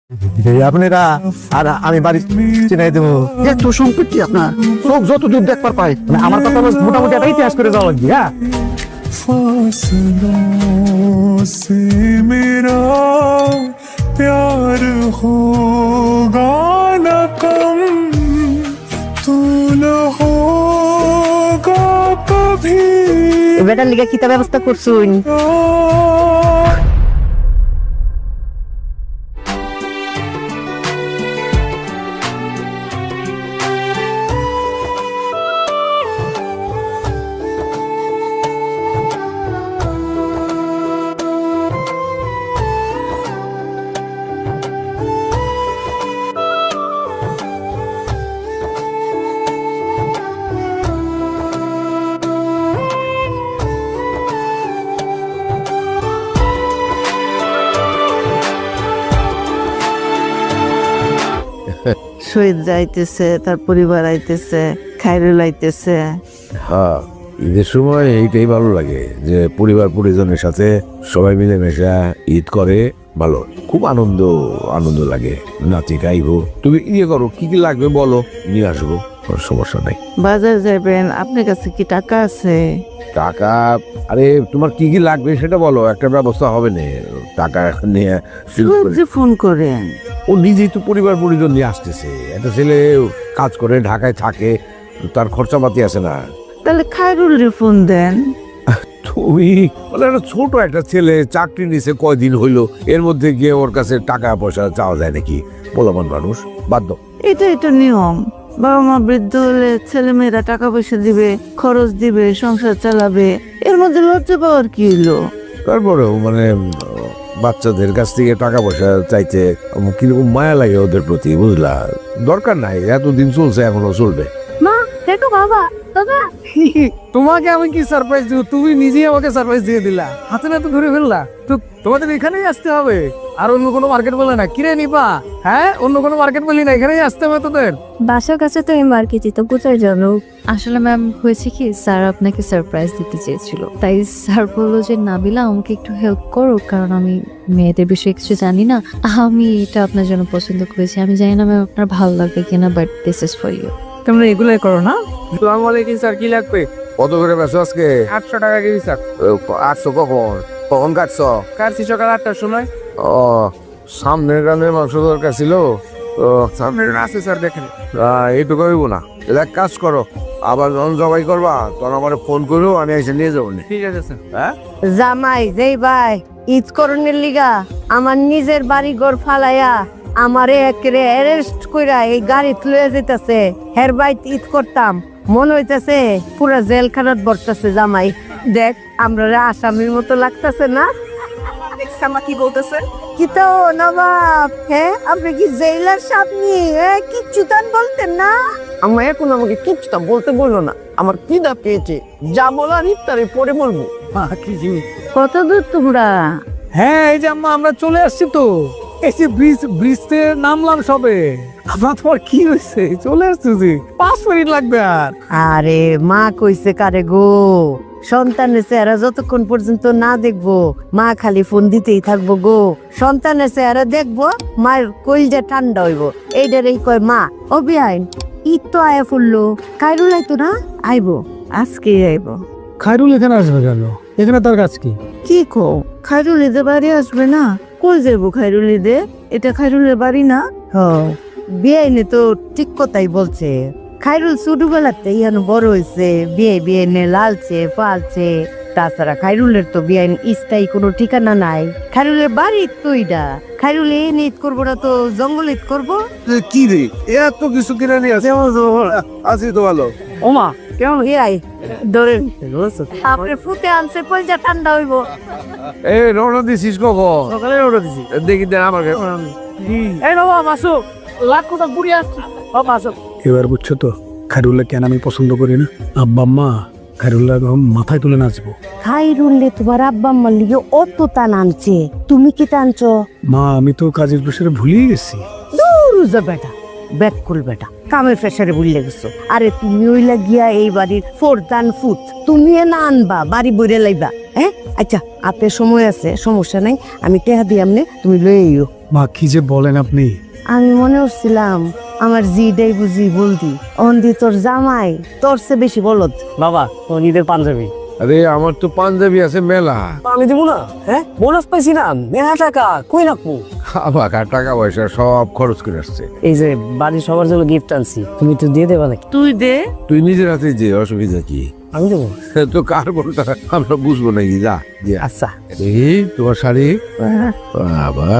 আপনারা আর আমি বাড়ি চিনাই দেবো। এত সম্পত্তি আপনার, চোখ যত দূর দেখবার পায়। মানে আমার কথা হলো মোটামুটি একটা ইতিহাস করে যাওয়া লাগবে। হ্যাঁ, फासलों से मेरा प्यार होगा न कम, तू न होगा कभी। বেটার লিগা কিতা ব্যবস্থা করছুন? শহীদ যাইতেছে, তার পরিবার আইতেছে, খায়রুল আইতেছে। হ্যাঁ, ঈদের সময় এইটাই ভালো লাগে যে পরিবার পরিজনের সাথে সবাই মিলে মেশা ঈদ করে। ভালো, খুব আনন্দ আনন্দ লাগে। নাচি গাইবো, তুমি ইয়ে করো, কি কি লাগবে বলো, নিয়ে আসবো, কোনো সমস্যা নাই। বাজার যাবেন, আপনার কাছে কি টাকা আছে? টাকা, আরে তোমার কি কি লাগবে সেটা বলো, একটা ব্যবস্থা হবে না। টাকা নিয়ে যে ফোন করেন, ও নিজেই তো পরিবার পরিজন নিয়ে আসতেছে। একটা ছেলে কাজ করে ঢাকায় থাকে, তার খরচাপাতি আছে না। তাহলে খায়রুল ফোন দেন। তুমি মানে একটা ছোট একটা ছেলে চাকরি নিছে, কয়দিন হইলো, এর মধ্যে গিয়ে ওর কাছে টাকা পয়সা চাওয়া যায় নাকি? বলবান মানুষ, বাধ্য। এটাই তো নিয়ম। বাবা মা বৃদ্ধ হলে ছেলে মেয়েরা টাকা পয়সা দিবে, খরচ দিবে, সংসার চালাবে। এর মধ্যে লজ্জা পাওয়ার কি হলো? তারপরেও মানে বাচ্চাদের কাছ থেকে টাকা পয়সা চাইতে কিরকম মায়া লাগে ওদের প্রতি, বুঝলা? দরকার নাই, এতদিন চলছে, এখনো চলবে। মা দেখো, বাবা দাদা। তোমাকে আমি কি সারপ্রাইজ দিব? তুমি নিজেই আমাকে সারপ্রাইজ দিয়ে দিলা, হাতে নাতে ধরে ফেললা। তো তোমাদের এখানেই আসতে হবে, আর অন্য কোনো মার্কেট বলে না। কিরে নিপা, হ্যাঁ, অন্য কোনো মার্কেট বলি না, এখানেই আসতে হবে তোদের। বাসার কাছে তো এই মার্কেটই, তো কোথায় যাবো? আসলে ম্যাম হয়েছে কি, স্যার আপনাকে সারপ্রাইজ দিতে চেয়েছিল, তাই স্যার বললো যে নাবিলা আমাকে একটু হেল্প করো, কারণ আমি মেয়েদের বিষয়ে কিছু জানি না। আমি এটা আপনার জন্য পছন্দ করেছি। আমি জানি না ম্যাম আপনার ভালো লাগবে কিনা, but this is for you. তোমরা এগুলাই করো না? আসসালামু আলাইকুম স্যার, কি লাগবে? কত করে বেচো আজকে? 800 টাকা কেজি স্যার। 800? কখন কখন কাটছ? কাটছি সকাল 8টার সময়। ও, সামনের রানের মাংস দরকার ছিল তো। সামনের আছে স্যার, দেখেন। এইটুকু হইব না, এক কাজ করো, আবার যখন জবাই করবা তখন আমার ফোন করো, আমি এসে নিয়ে যাবো। ঠিক আছে স্যার। হ্যাঁ, জামাই যেই ভাই ঈদ করণের লিগা আমার নিজের বাড়ি ঘর ফালাইয়া আমারে একেবারে অ্যারেস্ট কইরা এই গাড়ি তুলে যেতেছে। হের বাইত ঈদ করতাম, মনে হইতেছে পুরা জেলখানাত বসতেছে। জামাই দেখ, আমরা আসামির মতো লাগতেছে না? কি বলতেছেন? কি তো নবাব, হ্যাঁ আপনি কি জেলার সামনে কিচ্ছু তান বলতেন না? আমার এখন আমাকে কিচ্ছুটা বলতে বললো না। আমার খিদা পেয়েছে, যা বলার ইফতারে পরে বলবো। কি জিনিস? কত দূর তোমরা? হ্যাঁ, এই যে আম্মা, আমরা চলে আসছি তো। এই যে ব্রিজতে নামলাম সবে। আমরা, তোমার কি হয়েছে? চলে আসতেছি, 5 মিনিট লাগবে আর। আরে মা কইছে কারে গো, সন্তানের চেহারা যতক্ষণ পর্যন্ত না দেখবো মা খালি ফোন দিতেই থাকবো গো। সন্তানের চেহারা দেখবো, মায়ের কইলজা ঠান্ডা হইব। এইটারই কয় মা। ও বিয়াইন, ঈদ তো আয়া ফুললো, খায়রুল আইতো না? আইবো, আজকে আইবো। খায়রুল এখানে আসবে কেন? এখানে তার কাজ কি? কি কো, খায়রুল ঈদের বাড়ি আসবে না? কই যাবো খায়রুল ঈদে? এটা খায়রুলের বাড়ি না? হ, বিয়াইনে তো ঠিক কথাই বলছে। খায়রুল ছোটবেলাতে ইয়ান বড় হয়েছে, বিয়ে নে লালছে ফালছে। তাছাড়া খায়রুলের তো বিয়াইন স্থায়ী কোনো ঠিকানা নাই। খায়রুলের বাড়ি তো এটা। খায়রুল এই ঈদ করবো না তো জঙ্গল ঈদ করবো। কি রে এত কিছু কিনে নিয়ে আসে? আছি তো ভালো। ওমা, কেমন? ইয়াই ধরেন আপনি ফুটে আনছে, কলজা ঠান্ডা হইব। এই রওনা দিছিস কখন? সকালে অর্ডার দিছি। দেখি দেন আমাকে। এই বাবা, মাসু লাখ কথা ঘুরে আসছি। ও মাসু, এবার বুঝছো তো খায়রুল্লাহ কেন আমি পছন্দ করি না? আব্বা আম্মা খায়রুল্লাহ মাথায় তুলে নাচবো। খায়রুল্লে তোমার আব্বা আম্মার লিগে অত টান আনছে, তুমি কি টানছো? মা, আমি তো কাজের প্রেসারে ভুলিয়ে গেছি। দূর বেটা, ব্যাকুল বেটা, কামের ফেসারে ভুলে গেছো। আরে তুমি ওইলা গিয়া এই বাড়ির ফোরদান ফুট তুমি না আনবা, বাড়ি বইরে লাইবা। হ্যাঁ আচ্ছা, হাতে সময় আছে, সমস্যা নাই, আমি টেহা দিয়ে আমনে, তুমি লয়ে আইও। মা কি যে বলেন আপনি? আমি মনে করছিলাম আমার জিটাই বুঝি বলদি অন্দি তোর জামাই তোর সে বেশি বলদ। বাবা তোর ঈদের পাঞ্জাবি আরে আমার তো পাঞ্জাবি আছে মেলা। আমি দিব না, হ্যাঁ বোনাস পাইছি না, মেলা টাকা কই রাখবো? আবার টাকা পয়সা সব খরচ করে আসছে। এই যে বাড়ির সবার জন্য গিফট আনছি, তুমি তো দিয়ে দেবা নাকি? তুই দে। তুই নিজের হাতে যে, অসুবিধা কি? আমি দেবো। তো কার কোনটা আমরা বুঝবো নাকি? যা দিয়া। আচ্ছা এই তোমার শাড়ি বাবা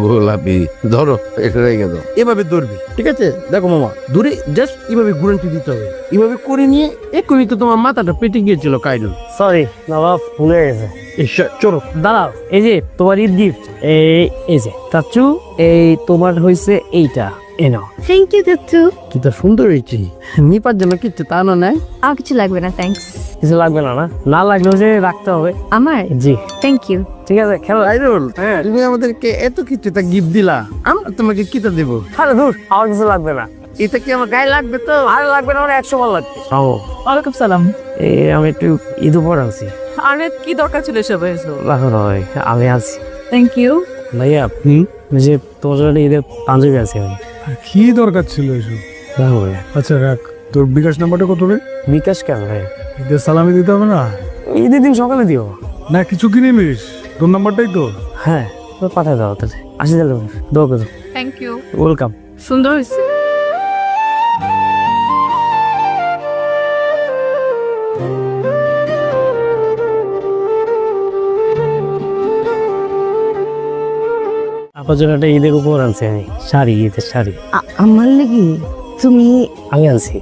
গোলাপি, ধরো এটা রেখে দাও। এভাবে ধরবি, ঠিক আছে? দেখো মামা, দূরে জাস্ট এভাবে ঘুরান্টি দিতে হবে। এভাবে করে নিয়ে এক্ষুনি তো তোমার মাথাটা পেটে গিয়েছিল কাইডুল। সরি বাবা, ভুলে গেছে। চলো দাঁড়াও, এই যে তোমার ঈদ গিফট, এই যে চাচু, এই তোমার হয়েছে এইটা, এনো। থ্যাংক ইউ দাদু। কি তো সুন্দর হয়েছে। নিপার জন্য কিচ্ছু তা না নাই। আর কিছু লাগবে না, থ্যাঙ্কস। কিছু লাগবে না? না না লাগলেও যে রাখতে হবে। আমার জি থ্যাংক ইউ। ঠিক আছে, খেলো। কাইডুল, তুমি আমাদেরকে এত কিছু গিফট দিলা, আমরা তোমাকে কিটা দেবো? আরে ধুর, আমার কিছু লাগবে না। এটা কি আমার গায়ে লাগবে? তো আর লাগবে না, আমার 100 বার লাগবে। ওয়ালাইকুম সালাম। আমি একটু ঈদ উপর আনছি। আরে কি দরকার ছিল এসব? রাখো না ভাই, আমি আছি। Thank you. ভাইয়া ওই যে তোমার জন্য ঈদের পাঞ্জাবি আছি আমি। কি দরকার ছিল এসব? রাখো ভাইয়া। আচ্ছা রাখ, তোর বিকাশ নাম্বারটা কত রে? বিকাশ কেন ভাই? ঈদের সালামি দিতে হবে না? ঈদের দিন সকালে দিও। না কিছু কিনে নিস, তোর নাম্বারটাই তো। হ্যাঁ পাঠাই দাও তাহলে। আসি তাহলে, দোয়া করো। Thank you. ওয়েলকাম। সুন্দর হয়েছে। আপনার জন্য একটা ঈদের উপহার আনছি আমি, শাড়ি, ঈদের শাড়ি। আমার লাগি তুমি আমি আনছি।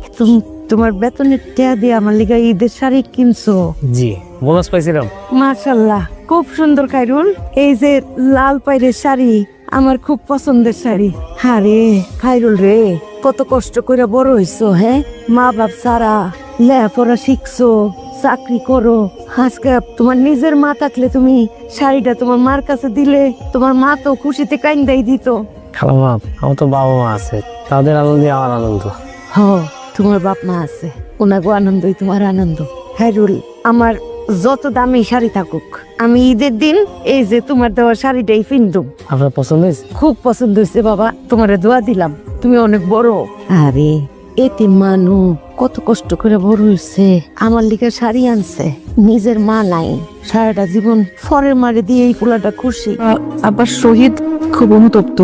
তোমার বেতনের টাকা দিয়ে আমার লিগা ঈদের শাড়ি কিনছো? জি, বোনাস পাইছিলাম। মাশাআল্লাহ, খুব সুন্দর খাইরুল। এই যে লাল পাইরের শাড়ি আমার খুব পছন্দের শাড়ি। আরে খাইরুল রে, কত কষ্ট করে বড় হইছো, হ্যাঁ? মা বাপ সারা লেখাপড়া শিখছো, চাকরি করো। আজকে তোমার নিজের মা থাকলে তুমি শাড়িটা তোমার মার কাছে দিলে তোমার মা তো খুশিতে কাইন্দাই দিত। খালামা, আমার তো বাবা মা আছে, তাদের আনন্দে আমার আনন্দ। হ, তোমার বাপ মা আছে, ওনাগো আনন্দই তোমার আনন্দ। খাইরুল, আমার যত দামি শাড়ি থাকুক, আমি ঈদের দিন এই যে তোমার দেওয়া শাড়িটাই পিনতুম। আপনার পছন্দ হয়েছে? খুব পছন্দ হয়েছে বাবা, তোমারে দোয়া দিলাম, তুমি অনেক বড়। আরে এতে মানু কত কষ্ট করে বড় হয়েছে, আমার লিগে শাড়ি আনছে, নিজের মা নাই, সারাটা জীবন ফরের মারে দিয়ে এই পোলাটা খুশি। আবার শহীদ খুব অনুতপ্ত।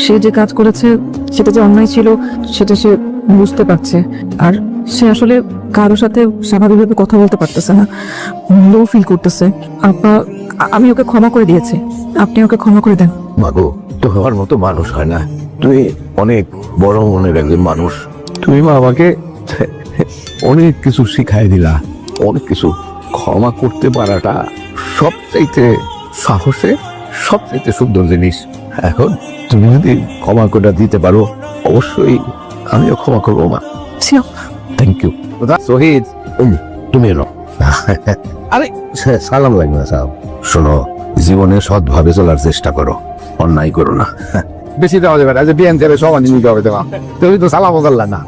সে যে কাজ করেছে সেটা যে অন্যায় ছিল সেটা সে বুঝতে পারছে। আর সে আসলে কারোর সাথে স্বাভাবিকভাবে কথা বলতে পারতেছে না, লো ফিল করতেছে। আমি ওকে ক্ষমা করে দিয়েছি, আপনি ওকে ক্ষমা করে দেন। মাগো, তোমার মতো মানুষ হয় না। তুমি অনেক বড় মনের একজন মানুষ। তুমি মা আমাকে অনেক কিছু শিখাই দিলা, অনেক কিছু। ক্ষমা করতে পারাটা সবচাইতে সাহসে সবচাইতে সুন্দর জিনিস। এখন তুমি যদি ক্ষমা করে দিতে পারো, অবশ্যই আমিও ক্ষমা করবো মা। Thank you. শহীদ, তুমি এলো। আরে সালাম লাগবে না সালাম। শোনো, জীবনে সৎভাবে চলার চেষ্টা করো, অন্যায় করো না। বেশি দেওয়া যাবে না, যে বিয়ান যাবে সব নিতে হবে তোমার। তুমি তো সালামও করলা না।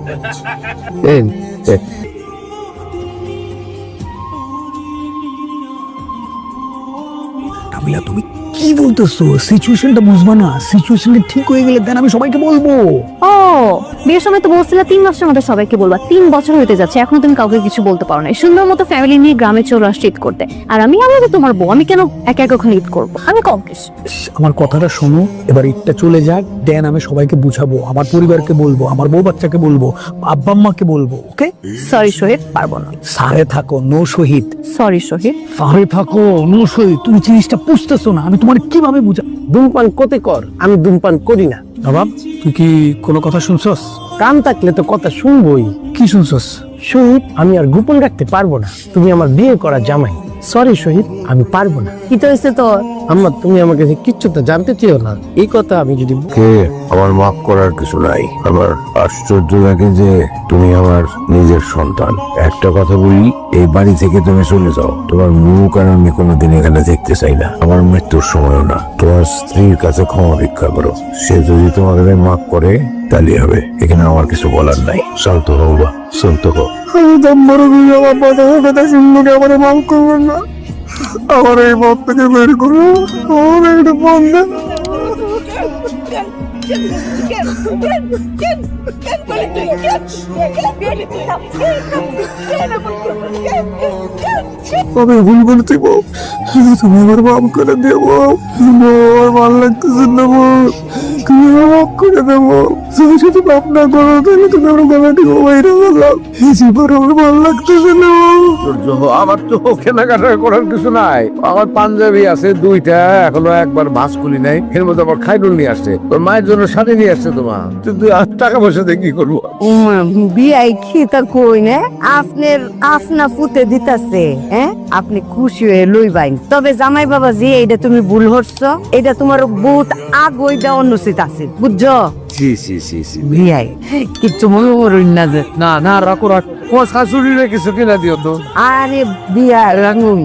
কামিলা তুমি কি বলতেছো? সিচুয়েশনটা বুঝবা না? সিচুয়েশনটা ঠিক হয়ে গেলে দেন আমি সবাইকে বলবো। ও, বিয়ের সময় তো বলছিলে 3 মাসের মধ্যে সবাইকে বলবা। 3 বছর হতে যাচ্ছে, এখনো তুমি কাউকে কিছু বলতে পারো না। সুন্দর মতো ফ্যামিলি নিয়ে গ্রামে চলে আসছে ঈদ করতে, আর আমি তো তোমার বউ, আমি কেন একা একা ওখানে ঈদ করবো? আমি কম কিস। আমার কথাটা শোনো, এবার ঈদটা চলে যাক, দেন আমি সবাইকে বুঝাবো, আমার পরিবারকে বলবো, আমার বউ বাচ্চাকে বলবো, আব্বা আম্মাকে বলবো। ওকে? সরি শহীদ, পারবো না। সারে থাকো, নো শহীদ। সরি শহীদ। সারে থাকো, নো শহীদ। তুমি জিনিসটা বুঝতেছো না, আমি তোমার কিভাবে বুঝা? ধূমপান কোতে কর, আমি ধূমপান করি না। বাবা, তুই কি কোনো কথা শুনছস? কান থাকলে তো কথা শুনবই। কি শুনছস? শহীদ, আমি আর গোপন রাখতে পারবো না, তুমি আমার বিয়ে করা জামাই। সরি শহীদ, আমি পারবো না। কি তো হয়েছে তোর? আম্মা, তুমি আমাকে কিচ্ছু তো জানতে চেও না। এই কথা আমি যদি কে, আমার মাফ করার কিছু নাই। আমার আশ্চর্য লাগে যে তুমি আমার নিজের সন্তান। একটা কথা বলি, এই বাড়ি থেকে তুমি চলে যাও, তোমার মুখ আর আমি কোনোদিন এখানে দেখতে চাই না। আমার মৃত্যুর সময়ও না। তোমার স্ত্রীর কাছে ক্ষমা ভিক্ষা করো, সে যদি তোমাকে মাফ করে তাহলে হবে। এখানে আমার কিছু বলার নাই। শান্ত হও বা, শান্ত হও। আমার এই পথ থেকে বের করো, আমার একটা বন্ধ। আমি ভুল করতে বউ, তুমি আমার মাফ করে দেবো। আমার ভালো লাগতেছে না বউ, তুমি আমার মাফ করে দেবো। তুমি যদি মাফ না করো তাহলে তুমি আমার গলা টিপো বাইরে বললাম, জীবন আমার ভালো লাগতেছে না বউ। আমার তো কেনাকাটা করার কিছু নাই। আমার পাঞ্জাবি আছে 2টা, এখনো একবার মাছ খুলি নাই। এর মধ্যে আমার খাইরুল নিয়ে আসছে, তোর মায়ের জন্য শাড়ি নিয়ে আসছে। তোমার তুই টাকা পয়সা দিয়ে কি করবো? বিয়াই খিতা কই না আপনার afna ফুটে দিতাছে, হ্যাঁ আপনি খুশি হয়ে লইবাইন। তবে জামাই বাবা জি এটা তুমি ভুল করছো, এটা তোমার বহুত আগই দেওয়া অনুচিত আছে, বুঝছো? জি জি জি জি। বিয়াই কিচ্ছু মনে করুন না যে না না, রাখো রাখ, তোমার শাশুড়িরে কিছু কিনা দিও তো। আরে বিয়া রাঙুন,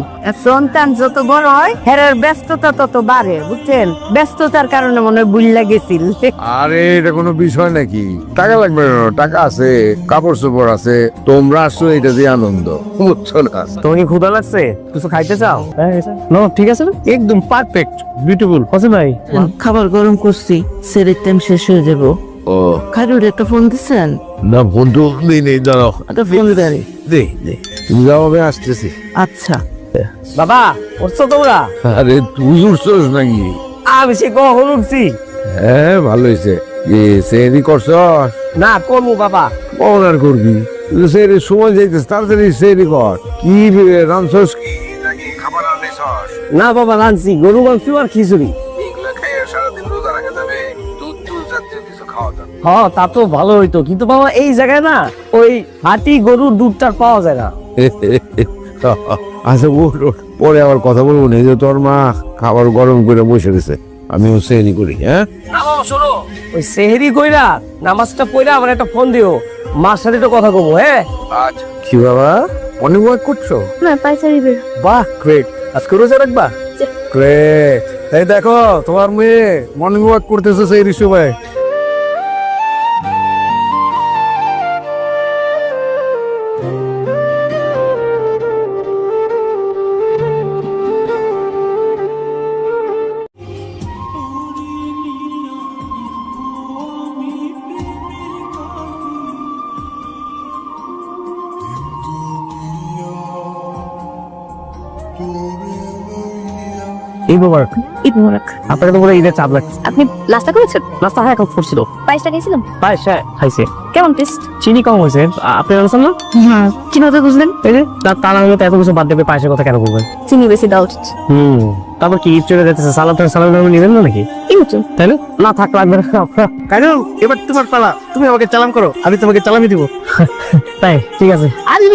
সন্তান যত বড় হয় হেরার ব্যস্ততা তত বাড়ে, বুঝছেন? ব্যস্ততার কারণে মনে হয় বুল্লা গেছিল। আরে এটা কোনো বিষয় নাকি? টাকা লাগবে না, টাকা আছে, কাপড় চোপড় আছে। তোমরা আসছো এটা দিয়ে আনন্দ, বুঝছো না? তোমার কি ক্ষুধা লাগছে? কিছু খাইতে চাও? নো, ঠিক আছে না? একদম পারফেক্ট, বিউটিফুল। হোসেন ভাই, খাবার গরম করছি, সেরের টাইম শেষ হয়ে যাব। ও খারুর একটা ফোন দিচ্ছেন? না, বন্ধু নেই নেই, দাঁড়াও। একটা ফোন দেন। দে দে, তুমি যাও, আমি আসতেছি। আচ্ছা বাবা উঠছো তোমরা? আরে তুই উঠছস নাকি? আমি সে কখন উঠছি? হ্যাঁ ভালো হয়েছে। সেরি করছস? না, করবো বাবা। কখন আর করবি? সেরি সময় যাইতেছে, তাড়াতাড়ি সেরি কর। কি রানছস কি নাকি খাবার আনছস? না বাবা, রাঁধছি গরু মাংস আর খিচুড়ি। এগুলা খাইয়া সারাদিন রোজা রাখা যাবে? দুধ দুধ জাতীয় কিছু খাওয়া যাবে? হ্যাঁ, তা তো ভালো হইতো, কিন্তু বাবা এই জায়গায় না ওই হাটি গরুর দুধটা পাওয়া যায় না। আচ্ছা ওঠ ওঠ, পরে আবার কথা বলবো না। এই যে তোর মা খাবার গরম করে বসে গেছে, আমিও সেরি করি। হ্যাঁ না বাবা শোনো, ওই সেহেরি কইরা নামাজটা পড়া আমার একটা ফোন দিও, মার সাথে তো কথা কবো। হ্যাঁ আচ্ছা। কি বাবা, মর্নিং ওয়াক করছো? না পাইচারি বের। বাহ, গ্রেট। আজকে রোজা রাখবা? গ্রেট। এই দেখো তোমার মেয়ে মর্নিং ওয়াক করতেছে সেই ঋষভাই। এই বাবা, ঈদ মোবারক। আপনাকে তো বলে ঈদের চাপ লাগছে। আপনি লাস্টটা করেছেন? নাস্তা হ্যাঁ এখন করছিল, পায়েসটা গেছিলাম। পায়েস হ্যাঁ খাইছে। কেমন টেস্ট? চিনি কম হয়েছে। আপনি জানছেন না? হ্যাঁ, কিভাবে বুঝলেন? এই যে তা না হলে তো এত কিছু বাদ দেবে, পায়েসের কথা কেন বলবেন? চিনি বেশি দেওয়া উচিত। তারপর কি ঈদ চলে যাচ্ছে, সালাম নিবেন না নাকি? কি হচ্ছে? তাই না? না থাক, লাগবে না। কাইরুল, এবার তোমার পালা, তুমি আমাকে চালাম করো, আমি তোমাকে চালামি দিব। তাই ঠিক আছে। আরে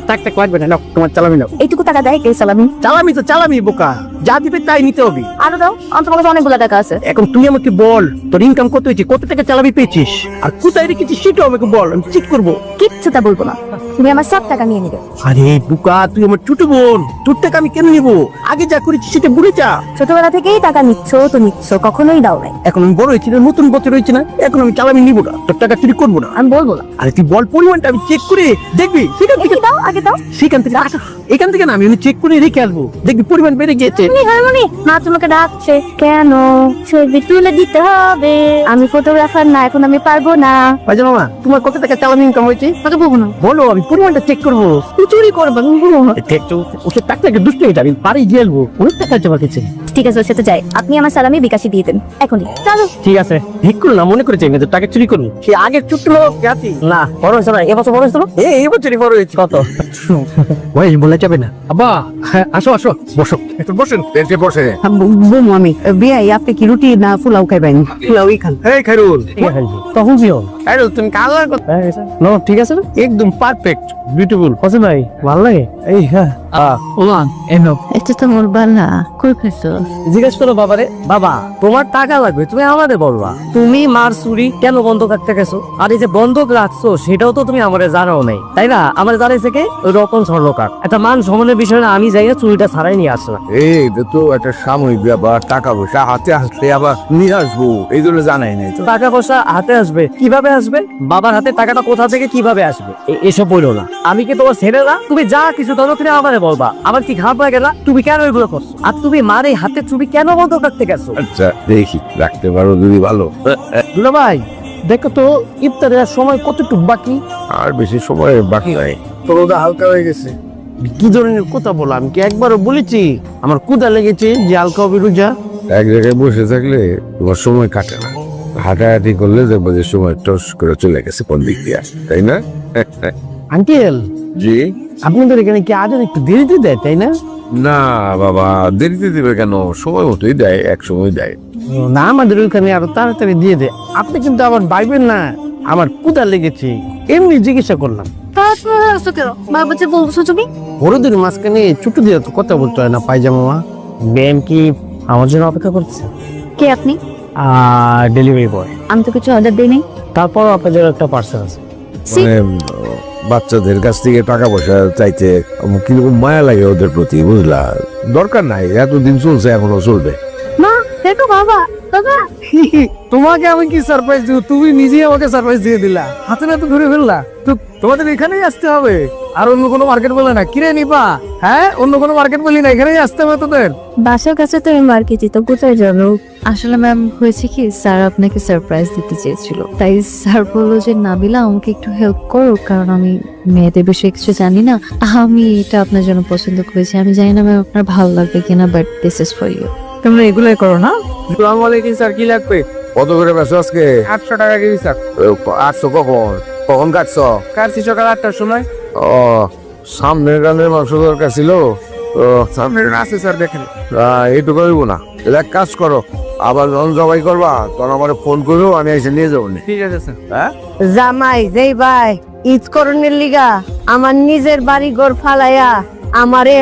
থাক থাক, লাগবে না, নাও তোমার চালামি নাও। এইটুকু টাকা দেয় কে সালামি? চালামি তো চালামি, বোকা, যা দিবে তাই নিতে হবে। আরো দাও, আমার কাছে অনেকগুলো টাকা আছে। এখন তুই আমাকে বল, তোর ইনকাম কত হয়েছে, কত টাকা চালাবি পেয়েছিস, আর কোথায় রেখেছিস সেটাও আমাকে বল, আমি চেক করবো। কিচ্ছু তা বলবো না, তুমি আমার সব টাকা নিয়ে নিবে। আরে বুকা, তুই আমার ছোট বোন, তোর টাকা আমি কেন নিবো? আগে যা করেছিস সেটা ভুলে যা। ছোটবেলা থেকেই টাকা নিচ্ছ তো নিচ্ছ, কখনোই দাও নাই। এখন আমি বড় হয়েছি না, নতুন বছর হয়েছে না, এখন আমি চালামি নিবো না, তোর টাকা চুরি করবো না। আমি বলবো না। আরে তুই বল পরিমাণটা, আমি চেক করে দেখবি, সেখান থেকে দাও, আগে দাও। সেখান থেকে এখান থেকে না, আমি চেক করে রেখে আসবো, দেখবি পরিমাণ বেড়ে গিয়েছে। হারমোনি, মা তোমাকে ডাকছে। কেন? ছবি তুলে দিতে হবে। আমি ফটোগ্রাফার না, এখন আমি পারবো না। বাজা মামা, তোমার কত টাকা চালামি ইনকাম হয়েছে? কত বলবো না। বলো, আমি পরিমাণটা চেক করবো। তুমি চুরি করবে, আমি বলবো না। একটু ওকে টাকাটাকে দুষ্ট হয়ে যাবে, পারি জেলবো, অনেক টাকা আছে আমার কাছে। ঠিক আছে, সে তো যাই। আপনি আমার সালামি বিকাশে দিয়ে দেন এখনই। চলো। ঠিক আছে। ঠিক করো না, মনে করে চাই না টাকা চুরি করবো। সে আগের ছোট্ট লোক গেছি না বড় হয়েছে না, এবছর বড় হয়েছিল। এই বছরই বড় হয়েছে। কত? ওই বলা যাবে না। আব্বা, হ্যাঁ আসো আসো, বসো, একটু বসেন। বেঞ্চে বসে। বলবো আমি, বিয়াই আপনি কি রুটি না পোলাও খাইবেন? পোলাওই খান। এই খাইরুল, তখন কি হল? খাইরুল তুমি কালার কত নো, ঠিক আছে না? একদম পারফেক্ট, বিউটিফুল। হোসেন ভাই ভালো লাগে? এই হ্যাঁ, এটা তো মোর বালা, কই খাইছো? জিজ্ঞেস করো বাবারে। বাবা তোমার টাকা লাগবে, তুমি আমারে বলবা। তুমি মার চুরি কেন বন্ধক রাখতে গেছো, আর এই যে বন্ধক রাখছো সেটাও তো তুমি আমারে জানাও নাই, তাই না? আমারে জানাইছে কে? ওই রতন স্বর্ণকার, একটা মান সম্মানের বিষয় না, আমি যাই না চুরিটা ছাড়াই নিয়ে আসলাম। এই এটা তো একটা সাময়িক ব্যাপার, টাকা পয়সা হাতে আসলে আবার নিয়ে আসবো এই জন্য জানাই নাই তো। টাকা পয়সা হাতে আসবে কিভাবে আসবে? বাবার হাতে টাকাটা কোথা থেকে কিভাবে আসবে? এসব বললো না, আমি কি তোমার ছেলে না? তুমি যা কিছু ধরো তুমি আমারে বলবা। আমার কি খারাপ লাগে না? তুমি কেন এগুলো করছো? আর তুমি মার এই হাতে চুরি কেন বন্ধ রাখতে গেছো? আচ্ছা দেখি রাখতে পারো যদি ভালো। দুলা ভাই দেখো তো ইফতারের সময় কতটুকু বাকি। আর বেশি সময় বাকি নাই। তোরটা হালকা হয়ে গেছে। কি ধরনের কথা বলো? আমি কি একবারও বলেছি আমার ক্ষুধা লেগেছে যে হালকা হবে রোজা? এক জায়গায় বসে থাকলে তোমার সময় কাটে না, হাঁটাহাঁটি করলে দেখবো যে সময় টস করে চলে গেছে কোন দিক দিয়ে, তাই না? আঙ্কেল, জি আপনাদের এখানে কি আজ একটু দেরিতে দেয় তাই না? না বাবা, দেরিতে দিবে কেন, সময় মতোই দেয়, এক সময় দেয়। না, আমাদের ওইখানে আরো তাড়াতাড়ি দিয়ে দেয়। আপনি কিন্তু আবার ভাইবেন না আমার ক্ষুধা লেগেছে, এমনি জিজ্ঞাসা করলাম। তারপর আসো কেন বাবা যে বলছো তুমি? বড়দের মাঝখানে ছুটি দিয়ে তো কথা বলতে হয় না পায়জামা মা। ব্যায়াম কি আমার জন্য অপেক্ষা করছে? কে আপনি? Delivery boy. আমি তো কিছু অর্ডার দিই নাই। তারপর আপনার জন্য একটা পার্সেল আছে। মানে বাচ্চাদের কাছ থেকে টাকা পয়সা চাইতে কিরকম মায়া লাগে ওদের প্রতি, বুঝলা? দরকার নাই, এতদিন চলছে এখনো চলবে। মা দেখো বাবা বাবা। তোমাকে আমি কি সারপ্রাইজ দিব, তুমি নিজেই আমাকে সারপ্রাইজ দিয়ে দিলা, হাতে নাতে ধরে ফেললা। তো তোমাদের এখানেই আসতে হবে, আর অন্য কোনো মার্কেট বলে না। কিরে নিপা, হ্যাঁ অন্য কোনো মার্কেট বলি না, এখানেই আসতে হবে তোদের। বাসার কাছে তো এই মার্কেটই তো কোথায় যাবো? আসলে ম্যাম হয়েছে কি, স্যার আপনাকে সারপ্রাইজ দিতে চেয়েছিল, তাই স্যার বললো যে নাবিলা আমাকে একটু হেল্প করো, কারণ আমি মেয়েদের বিষয়ে কিছু জানি না। আমি এটা আপনার জন্য পছন্দ করেছি। আমি জানি না ম্যাম আপনার ভালো লাগবে কিনা, but this is for you. তোমরা এগুলোই করো না? আসসালামু আলাইকুম স্যার, কি লাগবে? কত করে বেচো আজকে? 800 টাকা কেজি স্যার। 800 কখন কখন কাটছো? কাটছি সকাল 8টার সময়। ও সামনের গানের মাংস দরকার ছিল তো। সামনে আছে স্যার, দেখেন। এইটুকু হইব না, তাহলে এক কাজ করো, আবার যখন জবাই করবা তখন আমার ফোন করো, আমি এসে নিয়ে যাবো। ঠিক আছে স্যার। হ্যাঁ জামাই যেই ভাই ঈদ করণের লিগা আমার নিজের বাড়ি ঘর ফালাইয়া আমারে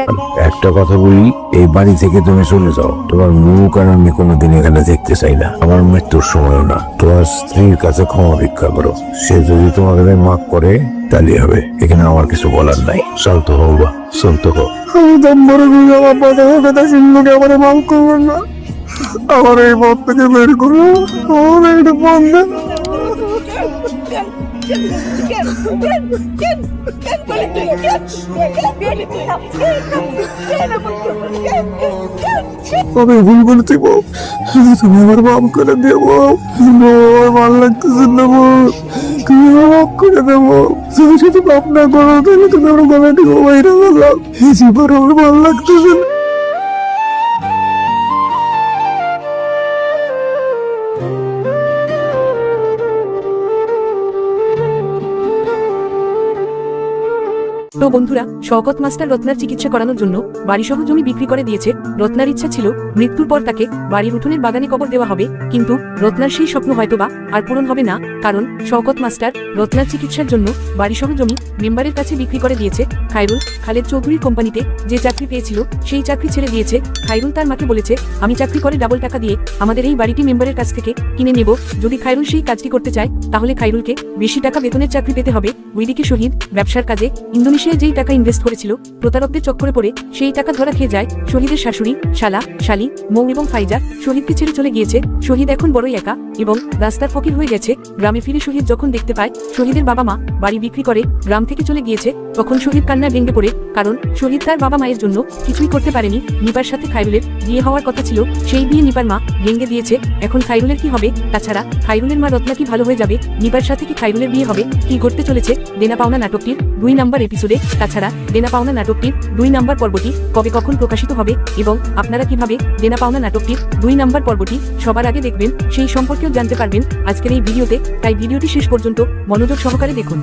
একটা কথা বলি, এই বাড়ি থেকে তুমি চলে যাও, তোমার মুখ আর আমি কোনোদিন এখানে দেখতে চাই না। আমার মৃত্যুর সময় না, তোমার স্ত্রীর কাছে ক্ষমা ভিক্ষা করো, সে যদি তোমাকে মাফ করে তাহলে হবে। এখানে আমার কিছু বলার নাই, শান্ত হও বা শান্ত হও। আমি তো মরে গেছি, আমার পথে কথা শুনলে আমার মাফ করবেন না, আমার এই পথ থেকে বের করো, আমার একটা বন্ধ। আমি ভুল করেছি বউ, তুমি আমার মাফ করে দেবো। আমার ভালো লাগতেছে না বউ, তুমি আমার মাফ করে দেবো। তুমি শুধু মাফ না করো তাহলে তুমি আমার গলাটি বাইরে গেলাম, এই জীবন আমার ভালো লাগতেছে না। তো বন্ধুরা, শওকত মাস্টার রত্নার চিকিৎসা করানোর জন্য বাড়িসহ জমি বিক্রি করে দিয়েছে। রত্নার ইচ্ছা ছিল মৃত্যুর পর তাকে বাড়ির উঠোনের বাগানে কবর দেওয়া হবে, কিন্তু রত্নার সেই স্বপ্ন হয়তোবা আর পূরণ হবে না, কারণ শওকত মাস্টার রত্নার চিকিৎসার জন্য বাড়িসহ জমি মেম্বারের কাছে বিক্রি করে দিয়েছে। খায়রুল খালেদ চৌধুরীর কোম্পানিতে যে চাকরি পেয়েছিল সেই চাকরি ছেড়ে দিয়েছে। খায়রুল তার মাকে বলেছে, আমি চাকরি করে ডাবল টাকা দিয়ে আমাদের এই বাড়িটি মেম্বারের কাছ থেকে কিনে নেব। যদি খায়রুল সেই কাজটি করতে চায় তাহলে খায়রুলকে বেশি টাকা বেতনের চাকরি পেতে হবে। ওইদিকে শহীদ ব্যবসার কাজে ইন্দোনেশিয়ায় যেই টাকা ইনভেস্ট করেছিল, প্রতারকদের চক্করে পড়ে সেই টাকা ধরা খেয়ে যায়। শহীদের শাশুড়ি, শালা, শালি, মৌ এবং ফাইজা শহীদকে ছেড়ে চলে গিয়েছে। শহীদ এখন বড়ই একা এবং রাস্তার ফকির হয়ে গেছে। গ্রামে ফিরে শহীদ যখন দেখতে পায় শহীদের বাবা মা বাড়ি বিক্রি করে গ্রাম থেকে চলে গিয়েছে, তখন শহীদ কান্নায় ভেঙে পড়ে, কারণ শহীদ তার বাবা মায়ের জন্য কিছুই করতে পারেনি। নিপার সাথে খায়রুলের বিয়ে হওয়ার কথা ছিল, সেই বিয়ে নিপার মা ভেঙে দিয়েছে। এখন খায়রুলের কি হবে? তাছাড়া খায়রুলের মা রত্না কি ভালো হয়ে যাবে? নিপার সাথে কি খায়রুলের বিয়ে হবে? কি ঘটতে চলেছে দেনা পাওনা নাটকটির 2 নম্বর এপিসোডে? তাছাড়া দেনা পাওনা নাটকটির 2 নম্বর পর্বটি কবে কখন প্রকাশিত হবে এবং আপনারা কিভাবে দেনা পাওনা নাটকটির 2 নম্বর পর্বটি সবার আগে দেখবেন সেই সম্পর্কেও জানতে পারবেন আজকের এই ভিডিওতে। তাই ভিডিওটি শেষ পর্যন্ত মনোযোগ সহকারে দেখুন।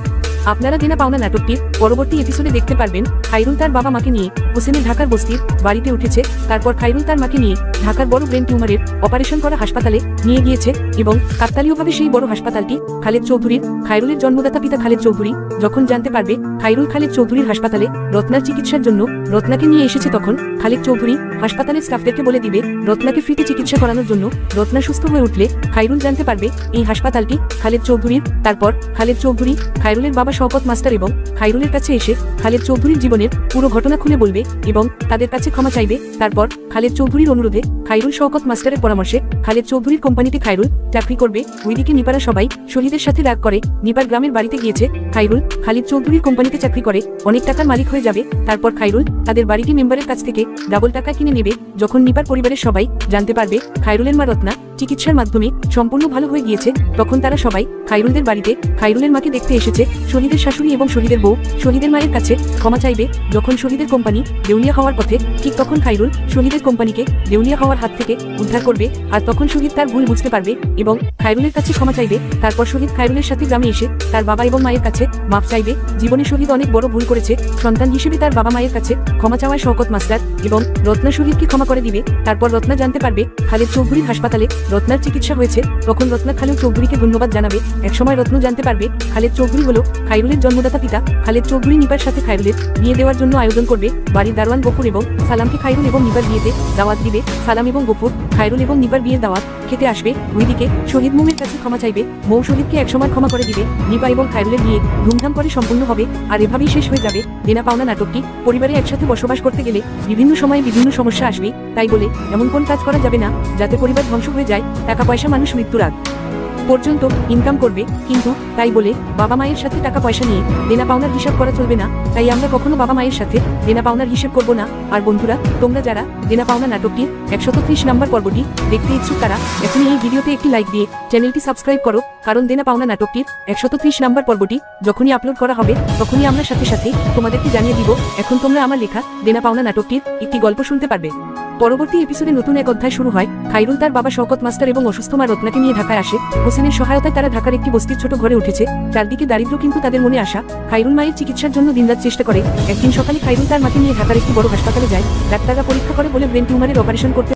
আপনারা দেনা পাওনা নাটকটির পরবর্তী এপিসোডে দেখতে পারবেন খায়রুল তার বাবা মাকে নিয়ে হোসেনের ঢাকার বস্তির বাড়িতে উঠেছে। তারপর খায়রুল তার মাকে নিয়ে ঢাকার বড় ব্রেন টিউমারের অপারেশন করা হাসপাতালে নিয়ে গিয়েছে এবং কাকতালীয়ভাবে সেই বড় হাসপাতালটি খালেদ চৌধুরীর, খায়রুলের জন্মদাতা পিতা খালেদ চৌধুরী যখন জানতে পারবে খায়রুল খালেদ চৌধুরীর হাসপাতালে রত্নার চিকিৎসার জন্য রত্নাকে নিয়ে এসেছে, তখন খালেদ চৌধুরী হাসপাতালের স্টাফদেরকে বলে দিবে রত্নাকে ফ্রিতে চিকিৎসা করানোর জন্য। রত্না সুস্থ হয়ে উঠলে খায়রুল জানতে পারবে এই হাসপাতালটি খালেদ চৌধুরীর। তারপর খালেদ চৌধুরী খায়রুলের বাবা শওকত মাস্টার এবং খায়রুলের কাছে এসে খালেদ চৌধুরীর জীবনের পুরো ঘটনা খুলে বলবে এবং তাদের কাছে ক্ষমা চাইবে। তারপর খালেদ চৌধুরীর অনুরোধে খায়রুল শওকত মাস্টারের পরামর্শে খালেদ চৌধুরীর কোম্পানিতে খায়রুল চাকরি করবে। ওইদিকে নিপারা সবাই শহীদের সাথে রাগ করে নিপার গ্রামের বাড়িতে গিয়েছে। খায়রুল খালিদ চৌধুরীর কোম্পানিতে চাকরি করে অনেক টাকার মালিক হয়ে যাবে। তারপর খায়রুল তাদের বাড়িটি মেম্বারের কাছ থেকে ডাবল টাকা কিনে নেবে। যখন নিপার পরিবারের সবাই জানতে পারবে খায়রুলের মা রত্না চিকিৎসার মাধ্যমে সম্পূর্ণ ভালো হয়ে গিয়েছে, তখন তারা সবাই খায়রুলদের বাড়িতে খায়রুলের মাকে দেখতে এসেছে। শহীদের শাশুড়ি এবং শহীদের বউ শহীদের মায়ের কাছে ক্ষমা চাইবে। যখন শহীদের কোম্পানি দেউলিয়া হওয়ার পথে, ঠিক তখন খায়রুল শহীদের কোম্পানিকে দেউলিয়া হওয়ার হাত থেকে উদ্ধার করবে। আর তখন শহীদ তার ভুল বুঝতে পারবে এবং খায়রুলের কাছে ক্ষমা চাইবে। তারপর শহীদ খায়রুলের সাথে গ্রামে এসে তার বাবা এবং মায়ের কাছে মাফ চাইবে। জীবনে শহীদ অনেক বড় ভুল করেছে, সন্তান হিসেবে তার বাবা মায়ের কাছে ক্ষমা চাওয়ায় শওকত মাস্টার এবং রত্না শহীদকে ক্ষমা করে দিবে। তারপর রত্না জানতে পারবে খালেদ চৌধুরীর হাসপাতালে রত্নার চিকিৎসা হয়েছে, তখন রত্না খালেদ চৌধুরীকে ধন্যবাদ জানাবে। একসময় রত্ন জানতে পারবে খালেদ চৌধুরী হলো খায়রুলের জন্মদাতা পিতা। খালেদ চৌধুরী নিপার সাথে খায়রুলের বিয়ে দেওয়ার জন্য আয়োজন করবে। বাড়ির দারোয়ান গফুর এবং সালামকে খায়রুল এবং নিপার বিয়েতে দাওয়াত দিবে। সালাম এবং গফুর খায়রুল এবং নিপার বিয়ের দাওয়াত খেতে আসবে। ওইদিকে শহীদ মৌমের কাছে ক্ষমা চাইবে। মৌ শহীদকে একসময় ক্ষমা করে দিবে। নিপা এবং খায়রুলের বিয়ে ধুমধাম করে সম্পূর্ণ হবে। আর এভাবেই শেষ হয়ে যাবে দেনা পাওনা নাটকটি। পরিবারে একসাথে বসবাস করতে গেলে বিভিন্ন সময়ে বিভিন্ন সমস্যা আসবে, তাই বলে এমন কোন কাজ করা যাবে না যাতে পরিবার ধ্বংস হয়ে যায়। টাকা পয়সা মানুষ মৃত্যুর আগ পর্যন্ত ইনকাম করবে, কিন্তু তাই বলে বাবা মায়ের সাথে টাকা পয়সা নিয়ে দেনা পাওনার হিসাব করা চলবে না। তাই আমরা কখনো বাবা মায়ের সাথে দেনা পাওনার হিসেব করব না। আর বন্ধুরা, তোমরা যারা দেনা পাওনা নাটকটির 130 নম্বর পর্বটি দেখতে ইচ্ছুক তারা এখনই এই ভিডিওতে একটি লাইক দিয়ে চ্যানেলটি সাবস্ক্রাইব করো, কারণ দেনা পাওনা নাটকটির 130 নম্বর পর্বটি যখনই আপলোড করা হবে তখনই আমরা সাথে সাথে তোমাদেরকে জানিয়ে দিব। এখন তোমরা আমার লেখা দেনা পাওনা নাটকটির একটি গল্প শুনতে পারবে। পরবর্তী এপিসোডে নতুন এক অধ্যায় শুরু হয়। খায়রুল তার বাবা শওকত মাস্টার এবং অসুস্থ মা রত্নাকে নিয়ে ঢাকায় আসে। হোসেনের সহায়তায় তারা ঢাকার একটি বস্তির ছোট ঘরে উঠেছে। চারদিকে দারিদ্র্য, কিন্তু তাদের মনে আশা। খায়রুল মায়ের চিকিৎসার জন্য দিনরাত চেষ্টা করে। একদিন সকালে খায়রুল তার মাকে নিয়ে ঢাকার একটি বড় হাসপাতালে যায়। ডাক্তাররা পরীক্ষা করে বলে ব্রেন টিউমারের অপারেশন করতে